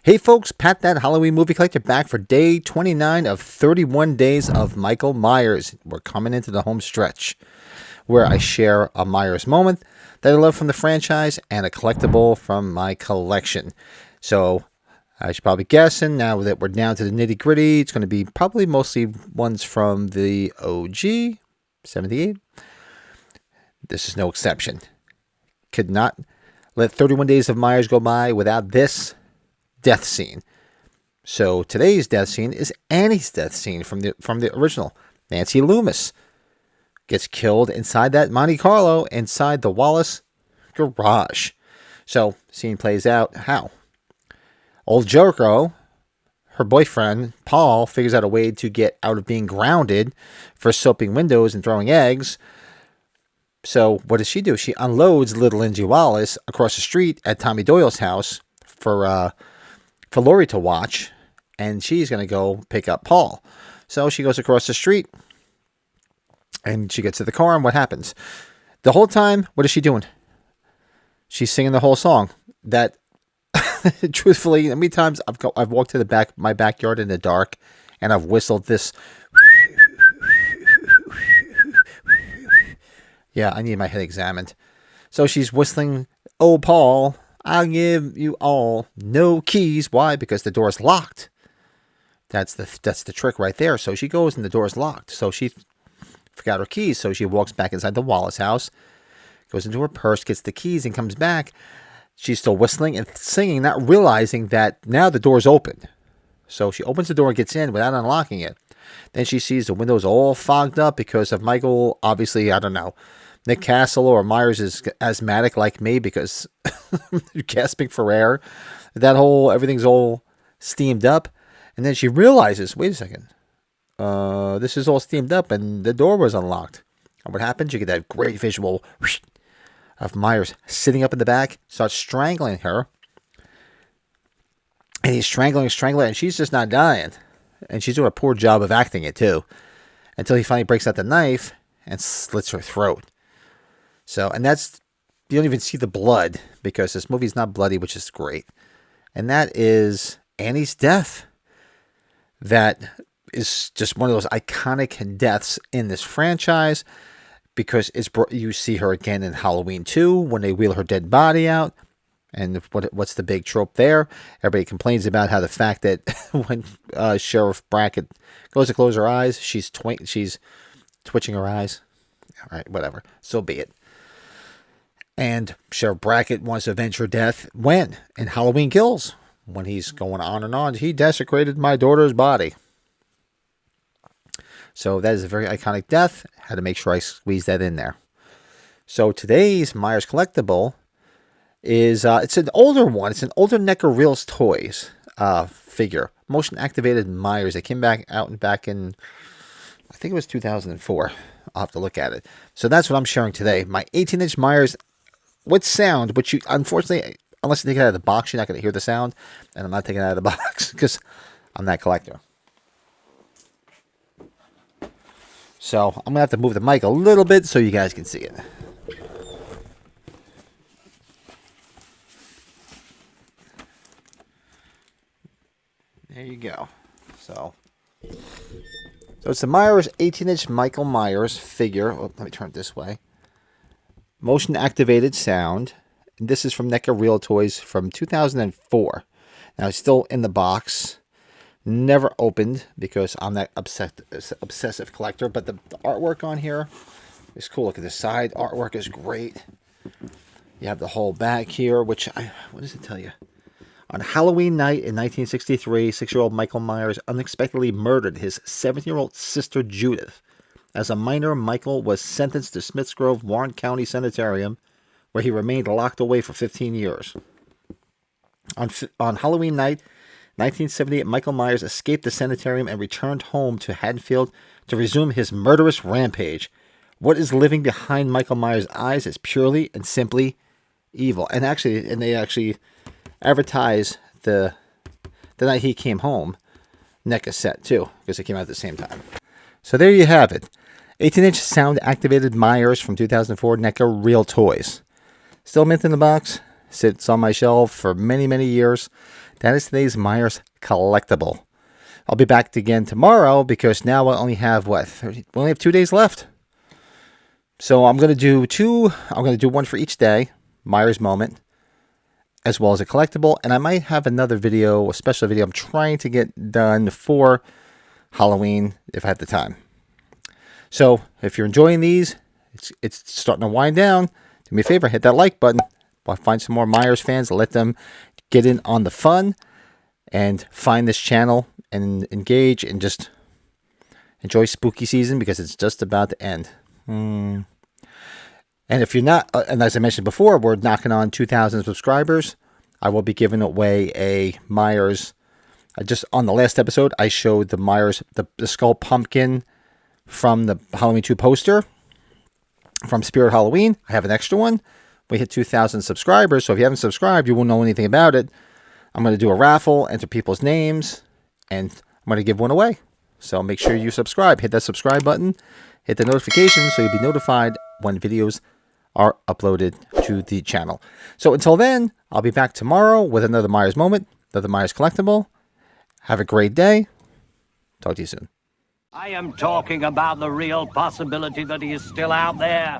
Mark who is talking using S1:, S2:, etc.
S1: Hey folks, Pat that Halloween movie collector back for day 29 of 31 days of Michael Myers. We're coming into the home stretch where I share a Myers moment that I love from the franchise and a collectible from my collection. So I should probably guessing now that we're down to the nitty gritty, it's going to be probably mostly ones from the OG 78. This is no exception. Could not let 31 days of Myers go by without this death scene. So today's death scene is Annie's death scene from the original. Nancy Loomis gets killed inside that Monte Carlo inside the Wallace garage. So scene plays out how old Jericho, her boyfriend Paul, figures out a way to get out of being grounded for soaping windows and throwing eggs. So what does she do? She unloads little Lindsay Wallace across the street at Tommy Doyle's house for Lori to watch, and she's going to go pick up Paul. So she goes across the street, and she gets to the car, and what happens? The whole time, what is she doing? She's singing the whole song. That, truthfully, how many times I've walked to my backyard in the dark, and I've whistled this. Yeah, I need my head examined. So she's whistling, "Oh, Paul, I'll give you all no keys." Why? Because the door's locked. That's the trick right there. So she goes and the door's locked. So she forgot her keys. So she walks back inside the Wallace house, goes into her purse, gets the keys, and comes back. She's still whistling and singing, not realizing that now the door's open. So she opens the door and gets in without unlocking it. Then she sees the windows all fogged up because of Michael. Obviously, I don't know, Nick Castle or Myers is asthmatic like me because gasping for air. Everything's all steamed up. And then she realizes, wait a second, this is all steamed up and the door was unlocked. And what happens? You get that great visual of Myers sitting up in the back, starts strangling her. And he's strangling her, and she's just not dying. And she's doing a poor job of acting it too. Until he finally breaks out the knife and slits her throat. So, and you don't even see the blood because this movie's not bloody, which is great. And that is Annie's death. That is just one of those iconic deaths in this franchise because you see her again in Halloween 2 when they wheel her dead body out. And what's the big trope there? Everybody complains about how the fact that when Sheriff Brackett goes to close her eyes, she's twitching her eyes. All right, whatever. So be it. And Sheriff Brackett wants to avenge her death when? In Halloween Kills. When he's going on and on, he desecrated my daughter's body. So that is a very iconic death. Had to make sure I squeeze that in there. So today's Myers collectible is it's an older one. It's an older NECA Reels Toys figure. Motion activated Myers. They came back in, I think it was 2004. I'll have to look at it. So that's what I'm sharing today. My 18-inch Myers with sound, which you, unfortunately, unless you take it out of the box, you're not going to hear the sound. And I'm not taking it out of the box because I'm that collector. So I'm going to have to move the mic a little bit so you guys can see it. There you go. So it's the Myers 18-inch Michael Myers figure. Oh, let me turn it this way. Motion activated sound. And this is from NECA Real Toys from 2004. Now it's still in the box. Never opened because I'm that obsessive collector. But the artwork on here is cool. Look at the side. Artwork is great. You have the whole back here, what does it tell you? On Halloween night in 1963, 6-year-old Michael Myers unexpectedly murdered his 7-year-old sister Judith. As a minor, Michael was sentenced to Smiths Grove, Warren County Sanitarium, where he remained locked away for 15 years. On Halloween night, 1978, Michael Myers escaped the sanitarium and returned home to Haddonfield to resume his murderous rampage. What is living behind Michael Myers' eyes is purely and simply evil. And they actually advertise the night he came home, NECA set too, because it came out at the same time. So there you have it. 18-inch sound-activated Myers from 2004 NECA Real Toys. Still mint in the box. Sits on my shelf for many, many years. That is today's Myers collectible. I'll be back again tomorrow because now I only have, we only have 2 days left. So I'm going to do one for each day, Myers moment, as well as a collectible. And I might have another video, a special video I'm trying to get done for Halloween if I have the time. So if you're enjoying these, it's starting to wind down. Do me a favor, hit that like button. I'll find some more Myers fans, let them get in on the fun and find this channel and engage and just enjoy spooky season because it's just about to end. And if you're not, and as I mentioned before, we're knocking on 2,000 subscribers. I will be giving away a Myers. Just on the last episode, I showed the Myers, the skull pumpkin from the Halloween 2 poster from Spirit Halloween. I have an extra one. We hit 2,000 subscribers, so if you haven't subscribed, you won't know anything about it. I'm going to do a raffle, enter people's names, and I'm going to give one away. So make sure you subscribe. Hit that subscribe button. Hit the notification so you'll be notified when videos are uploaded to the channel. So until then, I'll be back tomorrow with another Myers moment, another Myers collectible. Have a great day. Talk to you soon.
S2: I am talking about the real possibility that he is still out there.